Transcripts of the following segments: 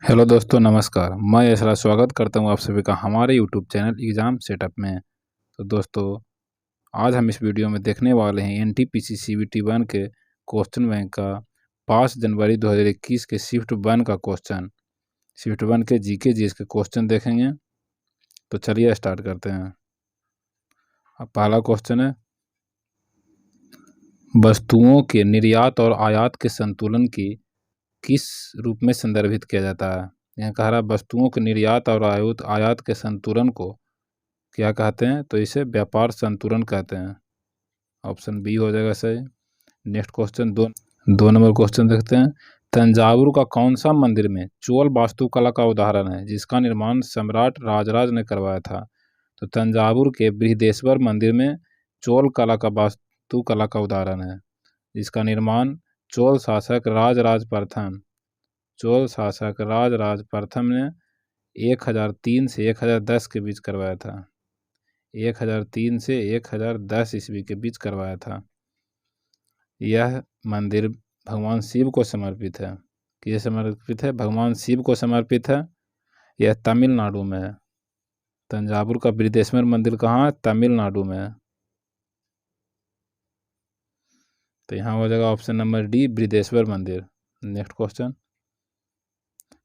Hello दोस्तों, नमस्कार। मैं यशराज स्वागत करता हूं आप सभी का हमारे यूट्यूब चैनल एग्ज़ाम सेटअप में। तो दोस्तों, आज हम इस वीडियो में देखने वाले हैं एनटीपीसी सीबीटी 1 के क्वेश्चन बैंक का 5 जनवरी 2021 के शिफ्ट 1 का क्वेश्चन, शिफ्ट 1 के जीके जीएस के क्वेश्चन देखेंगे। तो चलिए स्टार्ट करते हैं। अब पहला क्वेश्चन है, वस्तुओं के निर्यात और आयात के संतुलन की किस रूप में संदर्भित किया जाता है। यहाँ कह रहा है वस्तुओं के निर्यात और आयात के संतुलन को क्या कहते हैं, तो इसे व्यापार संतुलन कहते हैं। ऑप्शन बी हो जाएगा सही। नेक्स्ट क्वेश्चन, दो नंबर क्वेश्चन देखते हैं। तंजावुर का कौन सा मंदिर में चोल वास्तुकला का उदाहरण है जिसका निर्माण सम्राट राजराज ने करवाया था। तो तंजावुर के बृहदेश्वर मंदिर में चोल कला का वास्तुकला का उदाहरण है जिसका निर्माण चोल शासक राजराज प्रथम ने 1003 से 1010 के बीच करवाया था। 1003 से 1010 ईस्वी के बीच करवाया था। यह मंदिर भगवान शिव को समर्पित है। किसे समर्पित है? भगवान शिव को समर्पित है। यह तमिलनाडु में है। तंजावुर का बृहदेश्वर मंदिर कहाँ है? तमिलनाडु में है। तो यहाँ हो जाएगा ऑप्शन नंबर डी, बृहदेश्वर मंदिर। नेक्स्ट क्वेश्चन,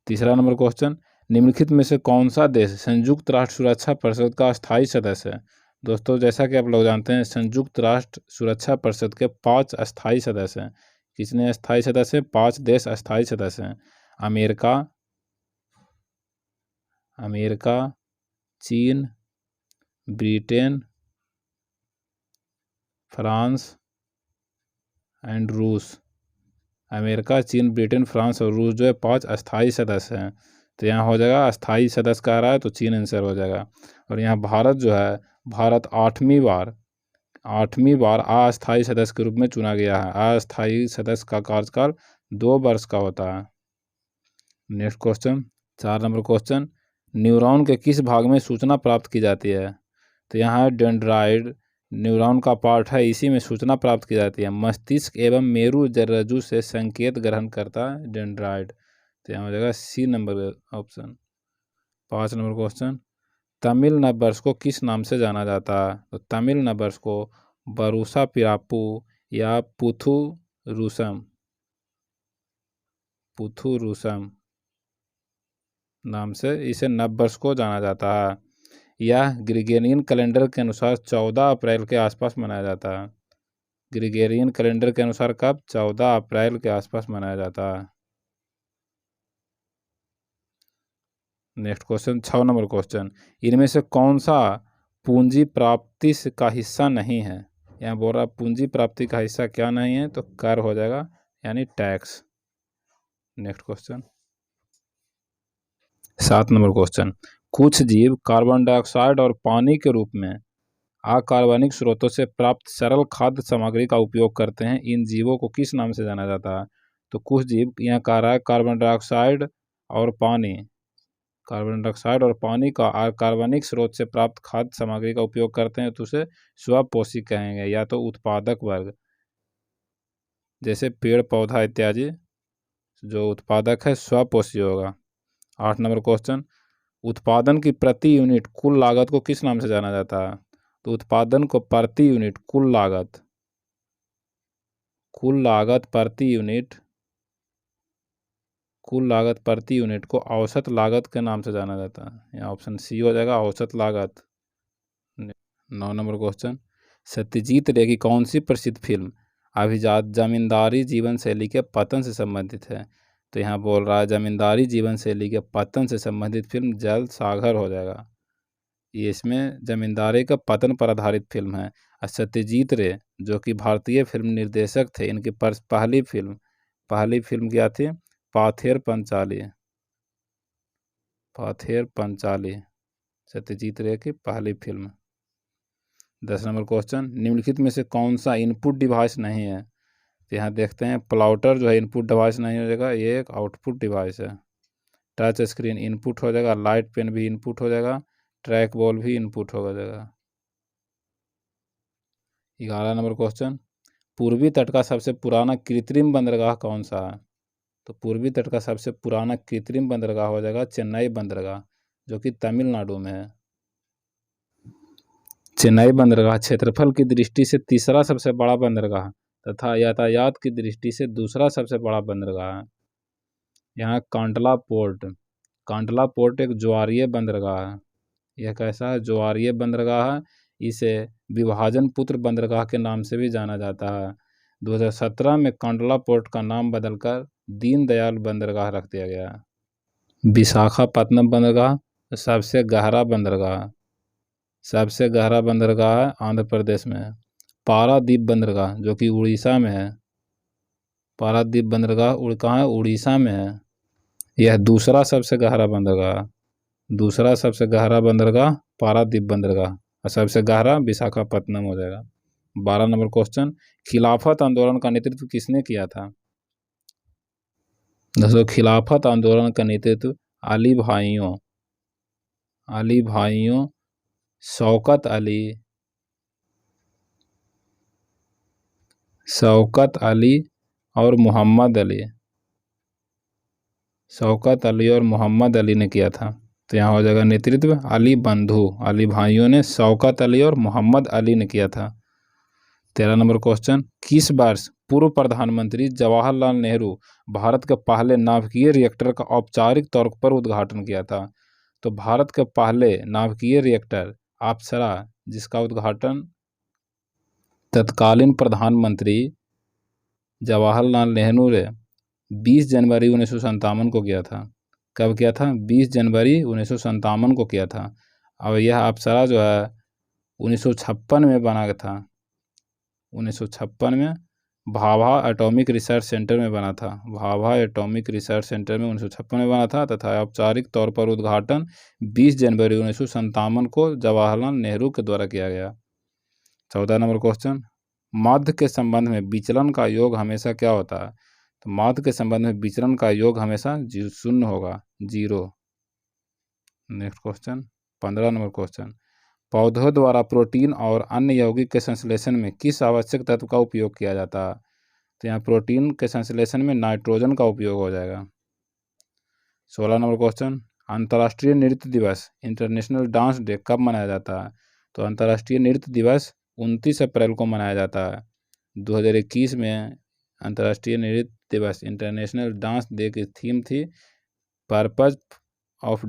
तीसरा नंबर क्वेश्चन, निम्नलिखित में से कौन सा देश संयुक्त राष्ट्र सुरक्षा परिषद का स्थायी सदस्य है। दोस्तों, जैसा कि आप लोग जानते हैं, संयुक्त राष्ट्र सुरक्षा परिषद के 5 अस्थायी सदस्य हैं। कितने अस्थायी सदस्य हैं? 5 देश अस्थायी सदस्य हैं। अमेरिका, चीन, ब्रिटेन, फ्रांस एंड रूस। अमेरिका, चीन, ब्रिटेन, फ्रांस और रूस जो है 5 अस्थायी सदस्य हैं। तो यहाँ हो जाएगा अस्थायी सदस्य कह रहा है तो चीन आंसर हो जाएगा। और यहाँ भारत जो है, भारत आठवीं बार अस्थायी सदस्य के रूप में चुना गया है। अस्थायी सदस्य का कार्यकाल 2 वर्ष का होता है। Next question, 4 number question, neuron के किस भाग में सूचना प्राप्त की जाती है। तो यहाँ डेंड्राइड न्यूरॉन का पार्ट है, इसी में सूचना प्राप्त की जाती है। मस्तिष्क एवं मेरु रज्जु से संकेत ग्रहण करता है डेंड्राइड। तो यहाँ हो जाएगा C number option. 5 number question, Tamil नववर्ष को किस नाम से जाना जाता है। तो तमिल नववर्ष को बरूसा पिरापू या पुथुरुसम नाम से इसे नववर्ष को जाना जाता है। यह ग्रिगोरियन कैलेंडर के अनुसार 14 अप्रैल के आसपास मनाया जाता है। ग्रिगोरियन कैलेंडर के अनुसार कब? 14 अप्रैल के आसपास मनाया जाता है। नेक्स्ट क्वेश्चन, 6 नंबर क्वेश्चन, इनमें से कौन सा पूंजी प्राप्ति का हिस्सा नहीं है। यहाँ बोल रहा पूंजी प्राप्ति का हिस्सा क्या नहीं है, तो कर हो जाएगा, यानी tax. Next question, 7 number question, कुछ जीव कार्बन डाइऑक्साइड और पानी के रूप में अकार्बनिक स्रोतों से प्राप्त सरल खाद्य सामग्री का उपयोग करते हैं। इन जीवों को किस नाम से जाना जाता है। तो कुछ जीव, यहाँ कह रहा है कार्बन डाइऑक्साइड और पानी का अकार्बनिक स्रोत से प्राप्त खाद्य सामग्री का उपयोग करते हैं, तो उसे स्वपोषी कहेंगे, या तो उत्पादक वर्ग, जैसे पेड़ पौधा इत्यादि। जो उत्पादक है स्वपोषी होगा। 8 नंबर क्वेश्चन, उत्पादन की प्रति यूनिट कुल लागत को किस नाम से जाना जाता है। तो उत्पादन को प्रति यूनिट कुल लागत प्रति यूनिट को औसत लागत के नाम से जाना जाता है। यहाँ ऑप्शन सी हो जाएगा, औसत लागत। 9 नंबर क्वेश्चन, सत्यजीत रे की कौन सी प्रसिद्ध फिल्म अभिजात जमींदारी जीवन शैली के पतन से संबंधित है। तो यहाँ बोल रहा है जमींदारी जीवन शैली के पतन से संबंधित फिल्म जल सागर हो जाएगा। ये इसमें जमींदारी का पतन पर आधारित फिल्म है। और सत्यजीत रे जो कि भारतीय फिल्म निर्देशक थे, इनकी पहली फिल्म क्या थी? पाथेर पंचाली, सत्यजीत रे की पहली फिल्म। 10 नंबर क्वेश्चन, निम्नलिखित में से कौन सा इनपुट डिवाइस नहीं है। तो यहाँ देखते हैं, प्लॉटर जो है इनपुट डिवाइस नहीं हो जाएगा, ये एक आउटपुट डिवाइस है। टच स्क्रीन इनपुट हो जाएगा, लाइट पेन भी इनपुट हो जाएगा, ट्रैक बॉल भी इनपुट हो जाएगा। 11 नंबर क्वेश्चन, पूर्वी तट का सबसे पुराना कृत्रिम बंदरगाह कौन सा है। तो पूर्वी तट का सबसे पुराना कृत्रिम बंदरगाह हो जाएगा चेन्नई बंदरगाह, जो कि तमिलनाडु में है। चेन्नई बंदरगाह क्षेत्रफल की दृष्टि से तीसरा सबसे बड़ा बंदरगाह तथा यातायात की दृष्टि से दूसरा सबसे बड़ा बंदरगाह है। यहाँ कांडला पोर्ट एक ज्वारीय बंदरगाह है। यह कैसा है? ज्वारीय बंदरगाह है। इसे विभाजन पुत्र बंदरगाह के नाम से भी जाना जाता है। 2017 में कांडला पोर्ट का नाम बदलकर दीनदयाल बंदरगाह रख दिया गया। विशाखापत्तनम बंदरगाह सबसे गहरा बंदरगाह है आंध्र प्रदेश में। पारादीप बंदरगाह जो कि उड़ीसा में है। पारादीप बंदरगाह कहाँ है? उड़ीसा में है। यह दूसरा सबसे गहरा बंदरगाह पारादीप बंदरगाह, और सबसे गहरा विशाखापत्तनम हो जाएगा। 12 नंबर क्वेश्चन, खिलाफत आंदोलन का नेतृत्व किसने किया था? दोस्तों, खिलाफत आंदोलन का नेतृत्व अली भाइयों शौकत अली और मोहम्मद अली ने किया था। तो यहाँ हो जाएगा नेतृत्व अली भाइयों ने शौकत अली और मोहम्मद अली ने किया था। 13 नंबर क्वेश्चन, किस वर्ष पूर्व प्रधानमंत्री जवाहरलाल नेहरू भारत के पहले नाभिकीय रिएक्टर का औपचारिक तौर पर उद्घाटन किया था? तो भारत के पहले नाभिकीय रिएक्टर अप्सरा, जिसका उद्घाटन तत्कालीन प्रधानमंत्री जवाहरलाल नेहरू ने 20 जनवरी 1957 को किया था। कब किया था? 20 जनवरी 1957 को किया था। और यह अप्सरा जो है 1956 में बना था। 1956 में भाभा एटॉमिक रिसर्च सेंटर में बना था। 1956 में बना था तथा औपचारिक तौर पर उद्घाटन 20 जनवरी 1957 को जवाहरलाल नेहरू के द्वारा किया गया। 14 नंबर क्वेश्चन, माध्य के संबंध में विचलन का योग हमेशा क्या होता है? तो माध्य के संबंध में विचलन का योग हमेशा 0 होगा, 0। नेक्स्ट क्वेश्चन, 15 नंबर क्वेश्चन, पौधों द्वारा प्रोटीन और अन्य यौगिक के संश्लेषण में किस आवश्यक तत्व का उपयोग किया जाता है? तो यहाँ प्रोटीन के संश्लेषण में नाइट्रोजन का उपयोग हो जाएगा। 16 नंबर क्वेश्चन, अंतर्राष्ट्रीय नृत्य दिवस इंटरनेशनल डांस डे कब मनाया जाता है? तो अंतर्राष्ट्रीय नृत्य दिवस 29 अप्रैल को मनाया जाता है। 2021 में अंतर्राष्ट्रीय नृत्य दिवस इंटरनेशनल डांस डे की थीम थी पर्पस ऑफ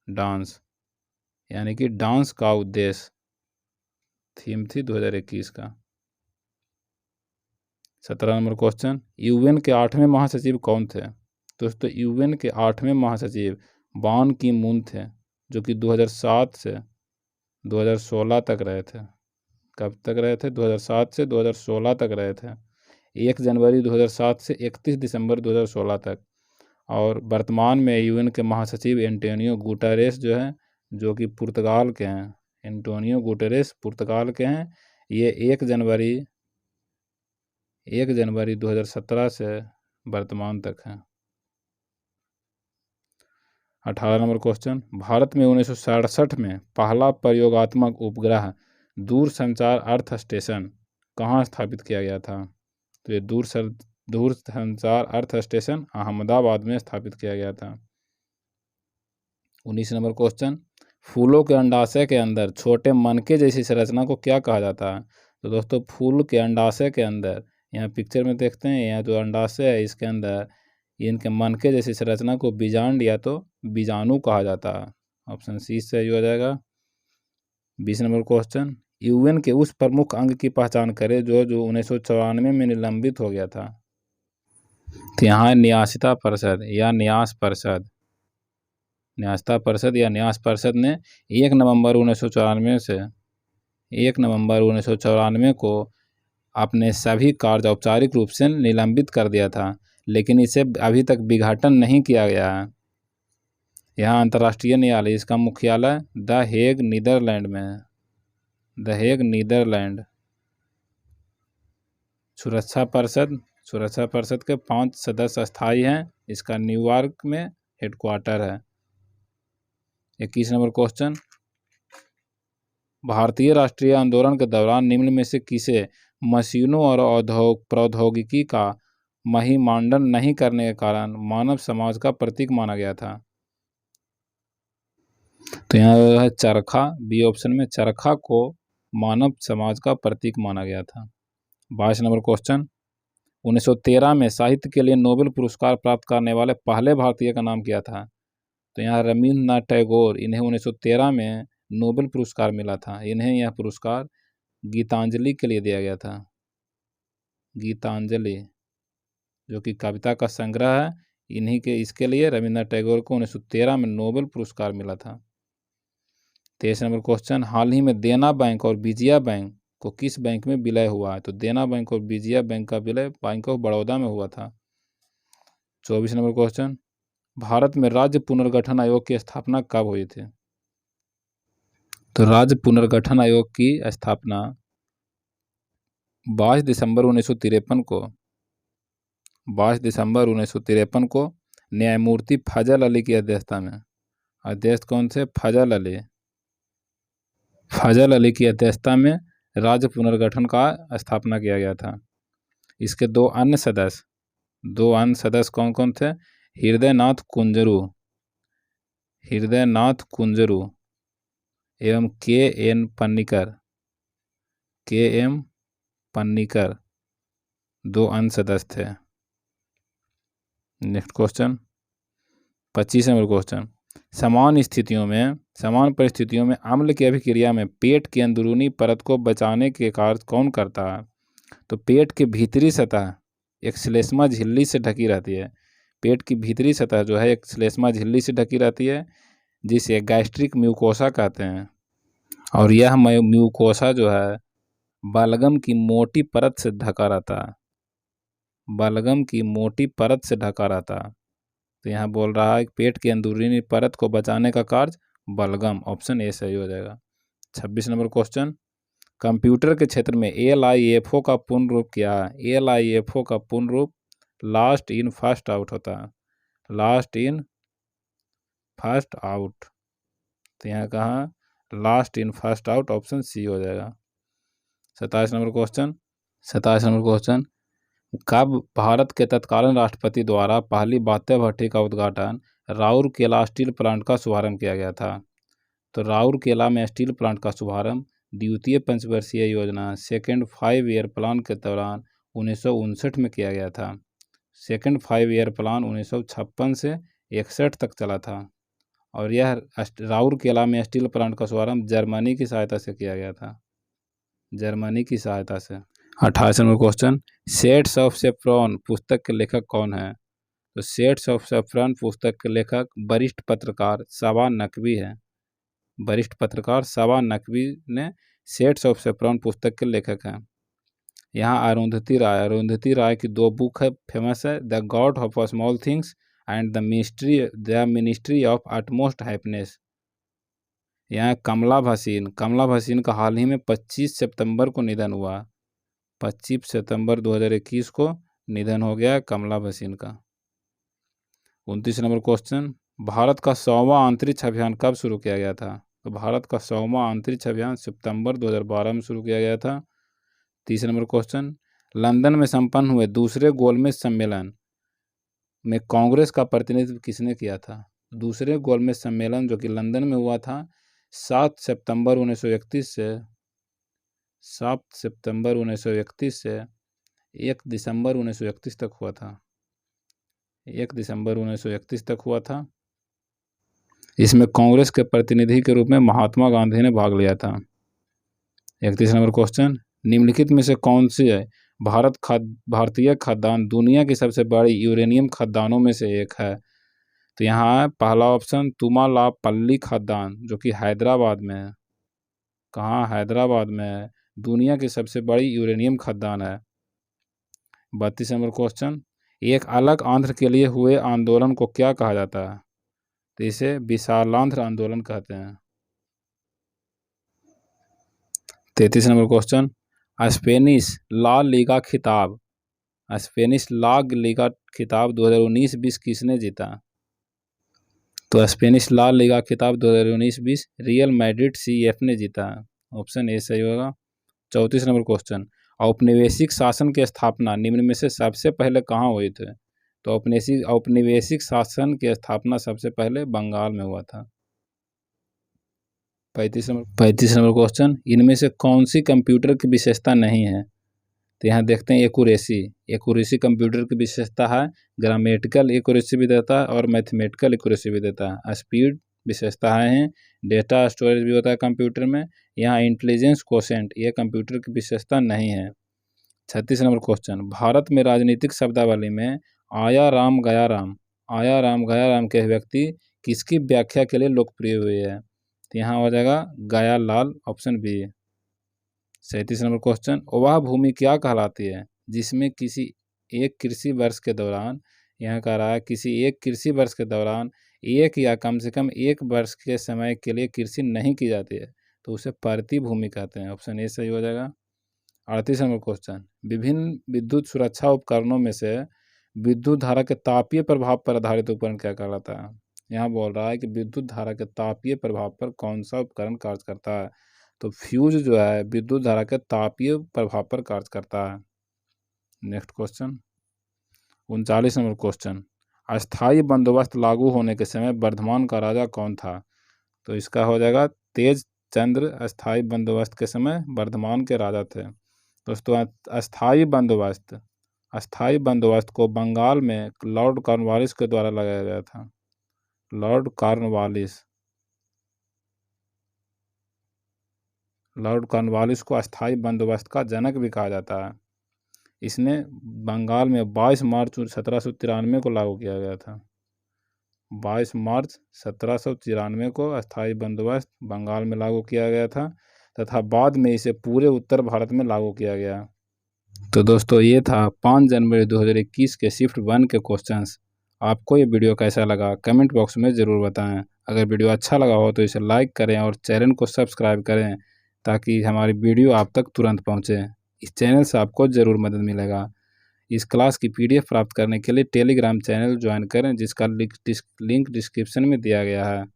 डांस, यानी कि डांस का उद्देश्य, थीम थी 2021 का। 17 नंबर क्वेश्चन, यूएन के 8वें महासचिव कौन थे? दोस्तों, यूएन के 8वें महासचिव बान की मून थे, जो कि 2007 से 2016 तक रहे थे। कब तक रहे थे? 2007 से 2016 तक रहे थे। 1 जनवरी 2007 से 31 दिसंबर 2016 तक। और वर्तमान में यूएन के महासचिव एंटोनियो गुटेरेस जो है, जो कि पुर्तगाल के हैं। एंटोनियो गुटेरेस पुर्तगाल के हैं। ये 1 जनवरी 2017 से वर्तमान तक हैं। 18 नंबर क्वेश्चन, भारत में 1967 में पहला प्रयोगात्मक उपग्रह दूरसंचार अर्थ स्टेशन कहाँ स्थापित किया गया था? तो ये दूरसंचार अर्थ स्टेशन अहमदाबाद में स्थापित किया गया था। 19 नंबर क्वेश्चन, फूलों के अंडाशय के अंदर छोटे मनके जैसी संरचना को क्या कहा जाता है? तो दोस्तों, फूल के अंडाशय के अंदर, यहाँ पिक्चर में देखते हैं, यहाँ जो अंडाशय है इसके अंदर इनके मनके जैसी संरचना को बीजांड या तो बीजाणु कहा जाता है। ऑप्शन सी सही हो जाएगा। 20 नंबर क्वेश्चन, यूएन के उस प्रमुख अंग की पहचान करें जो 1994 में निलंबित हो गया था। तो यहाँ न्यासता परिषद या न्यास परिषद ने 1 नवंबर 1994 को अपने सभी कार्य औपचारिक रूप से निलंबित कर दिया था, लेकिन इसे अभी तक विघटन नहीं किया गया है। यहाँ अंतर्राष्ट्रीय न्यायालय, इसका मुख्यालय द हेग नीदरलैंड में है। सुरक्षा परिषद के 5 सदस्य स्थायी हैं। इसका न्यूयॉर्क में हेडक्वार्टर है। 21 नंबर क्वेश्चन, भारतीय राष्ट्रीय आंदोलन के दौरान निम्न में से किसे मशीनों और प्रौद्योगिकी का महिमांडन नहीं करने के कारण मानव समाज का प्रतीक माना गया था? तो यहाँ है चरखा। बी ऑप्शन में चरखा को मानव समाज का प्रतीक माना गया था। 22 नंबर क्वेश्चन, 1913 में साहित्य के लिए नोबेल पुरस्कार प्राप्त करने वाले पहले भारतीय का नाम क्या था? तो यहाँ रविन्द्रनाथ टैगोर, इन्हें 1913 में नोबेल पुरस्कार मिला था। इन्हें यह पुरस्कार गीतांजलि के लिए दिया गया था। गीतांजलि जो कि कविता का संग्रह है, इन्हीं के इसके लिए रविन्द्रनाथ टैगोर को 1913 में नोबेल पुरस्कार मिला था। 23 नंबर क्वेश्चन, हाल ही में देना बैंक और विजया बैंक को किस बैंक में विलय हुआ है? तो देना बैंक और विजया बैंक का विलय बैंक ऑफ बड़ौदा में हुआ था। 24 नंबर क्वेश्चन, भारत में राज्य पुनर्गठन आयोग की स्थापना कब हुई थी? तो राज्य पुनर्गठन आयोग की स्थापना 22 दिसंबर 1953 को 22 दिसंबर 1953 को न्यायमूर्ति फजल अली की अध्यक्षता में, अध्यक्ष कौन थे? फजल अली। फजल अली की अध्यक्षता में राज्य पुनर्गठन का स्थापना किया गया था। इसके दो अन्य सदस्य कौन कौन थे? हृदयनाथ कुंजरू एवं के.एम. पन्नीकर दो अन्य सदस्य थे। नेक्स्ट क्वेश्चन, 25 नंबर क्वेश्चन, समान परिस्थितियों में अम्ल की अभिक्रिया में पेट की अंदरूनी परत को बचाने के कार्य कौन करता है? तो पेट की भीतरी सतह एक श्लेष्मा झिल्ली से ढकी रहती है। पेट की भीतरी सतह जो है एक श्लेष्मा झिल्ली से ढकी रहती है, जिसे गैस्ट्रिक म्यूकोसा कहते हैं। और यह म्यूकोसा जो है बलगम की मोटी परत से ढका रहता है। तो यहाँ बोल रहा है पेट की अंदरूनी परत को बचाने का कार्य बलगम, ऑप्शन ए सही हो जाएगा। 26 नंबर क्वेश्चन, कंप्यूटर के क्षेत्र में LIFO का पूर्ण रूप क्या है? LIFO का पूर्ण रूप लास्ट इन फर्स्ट आउट होता है। लास्ट इन फर्स्ट आउट, तो यहाँ कहाँ last in first out, option C हो जाएगा। 27 नंबर क्वेश्चन, कब भारत के तत्कालीन राष्ट्रपति द्वारा पहली बात्या भट्टी का उद्घाटन राउरकेला स्टील प्लांट का शुभारंभ किया गया था? तो राउरकेला में स्टील प्लांट का शुभारंभ द्वितीय पंचवर्षीय योजना सेकेंड 5 ईयर प्लान के दौरान 1959 में किया गया था। सेकेंड 5 ईयर प्लान 1956 से 61 तक चला था। और यह राउरकेला में स्टील प्लांट का शुभारंभ जर्मनी की सहायता से किया गया था। 28 number question, shades of saffron पुस्तक के लेखक कौन है? तो शेड्स ऑफ सेफ्रॉन पुस्तक के लेखक वरिष्ठ पत्रकार सबा नकवी है। ने शेड्स ऑफ सेफ्रॉन पुस्तक के लेखक हैं। यहाँ अरुंधति राय की दो बुक है फेमस है, the God of small things and the ministry of utmost happiness. यहाँ कमला भसीन का हाल ही में 25 सितंबर को निधन हुआ। 25 सितंबर 2021 को निधन हो गया कमला भसीन का। 29 नंबर क्वेश्चन, भारत का 100वां अंतरिक्ष अभियान कब शुरू किया गया था? तो भारत का 100वां अंतरिक्ष अभियान सितंबर 2012 में शुरू किया गया था। 30 नंबर क्वेश्चन, लंदन में संपन्न हुए दूसरे गोलमेज सम्मेलन में कांग्रेस का प्रतिनिधित्व किसने किया था? दूसरे गोलमेज सम्मेलन जो कि लंदन में हुआ था 7 सितंबर 1931 से 1 दिसंबर 1931 तक हुआ था। 1 दिसंबर 1931 तक हुआ था। इसमें कांग्रेस के प्रतिनिधि के रूप में महात्मा गांधी ने भाग लिया था। 31 नंबर क्वेश्चन, निम्नलिखित में से कौन सी है भारतीय खाद्यान्न दुनिया की सबसे बड़ी यूरेनियम खाद्यान्नों में से एक है? तो यहाँ पहला ऑप्शन तुमालापल्ली खाद्यान्न जो कि हैदराबाद में है। कहाँ? हैदराबाद में है। दुनिया की सबसे बड़ी यूरेनियम खाद्यान्न है। 32 नंबर क्वेश्चन, एक अलग आंध्र के लिए हुए आंदोलन को क्या कहा जाता है? तो इसे विशालांध्र आंदोलन कहते हैं। 33 number question, Spanish La Liga खिताब 2019-20 किसने जीता? तो स्पेनिश ला लीगा खिताब 2019-20 रियल मैड्रिड CF ने जीता। ऑप्शन ए सही होगा। 34 नंबर क्वेश्चन, औपनिवेशिक शासन की स्थापना निम्न में से सबसे पहले कहाँ हुई थी? तो औपनिवेशिक शासन की स्थापना सबसे पहले बंगाल में हुआ था। 35 नंबर क्वेश्चन, इनमें से कौन सी कंप्यूटर की विशेषता नहीं है? तो यहाँ देखते हैं एक्यूरेसी। एक्यूरेसी कंप्यूटर की विशेषता है। ग्रामेटिकल एक्यूरेसी भी देता है और मैथमेटिकल एक्यूरेसी भी देता है। स्पीड विशेषताएं हैं। डेटा स्टोरेज भी होता है कंप्यूटर में। यहाँ इंटेलिजेंस कोशेंट ये कंप्यूटर की विशेषता नहीं है। 36 नंबर क्वेश्चन, भारत में राजनीतिक शब्दावली में आया राम गया राम के व्यक्ति किसकी व्याख्या के लिए लोकप्रिय हुए है? तो यहाँ हो जाएगा गया लाल, ऑप्शन बी। 37 नंबर क्वेश्चन, वह भूमि क्या कहलाती है जिसमें किसी एक कृषि वर्ष के दौरान, यहाँ कह रहा है किसी एक कृषि वर्ष के दौरान एक या कम से कम एक वर्ष के समय के लिए कृषि नहीं की जाती है? तो उसे परती भूमि कहते हैं। ऑप्शन ए सही हो जाएगा। 38 नंबर क्वेश्चन, विभिन्न विद्युत सुरक्षा उपकरणों में से विद्युत धारा के तापीय प्रभाव पर आधारित उपकरण क्या कहलाता है? यहाँ बोल रहा है कि विद्युत धारा के तापीय प्रभाव पर कौन सा उपकरण कार्य करता है? तो फ्यूज जो है विद्युत धारा के तापीय प्रभाव पर कार्य करता है। नेक्स्ट क्वेश्चन, 39 नंबर क्वेश्चन, अस्थाई बंदोबस्त लागू होने के समय वर्धमान का राजा कौन था? तो इसका हो जाएगा तेज चंद्र अस्थाई बंदोबस्त के समय वर्धमान के राजा थे। दोस्तों अस्थाई बंदोबस्त को बंगाल में लॉर्ड कॉर्नवालिस के द्वारा लगाया गया था। लॉर्ड कॉर्नवालिस को अस्थाई बंदोबस्त का जनक भी कहा जाता है। इसने बंगाल में 22 मार्च 1793 को लागू किया गया था। 22 मार्च 1793 को अस्थाई बंदोबस्त बंगाल में लागू किया गया था तथा बाद में इसे पूरे उत्तर भारत में लागू किया गया। तो दोस्तों ये था 5 जनवरी 2021 के शिफ्ट 1 के क्वेश्चंस। आपको ये वीडियो कैसा लगा कमेंट बॉक्स में ज़रूर बताएं। अगर वीडियो अच्छा लगा हो तो इसे लाइक करें और चैनल को सब्सक्राइब करें ताकि हमारी वीडियो आप तक तुरंत पहुंचे। इस चैनल से आपको ज़रूर मदद मिलेगा। इस क्लास की PDF प्राप्त करने के लिए टेलीग्राम चैनल ज्वाइन करें जिसका लिंक डिस्क्रिप्शन में दिया गया है।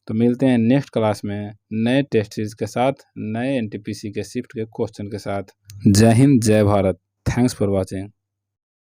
तो मिलते हैं नेक्स्ट क्लास में नए टेस्ट सीरीज के साथ, नए NTPC के शिफ्ट के क्वेश्चन के साथ। जय हिंद, जय भारत। Thanks for watching.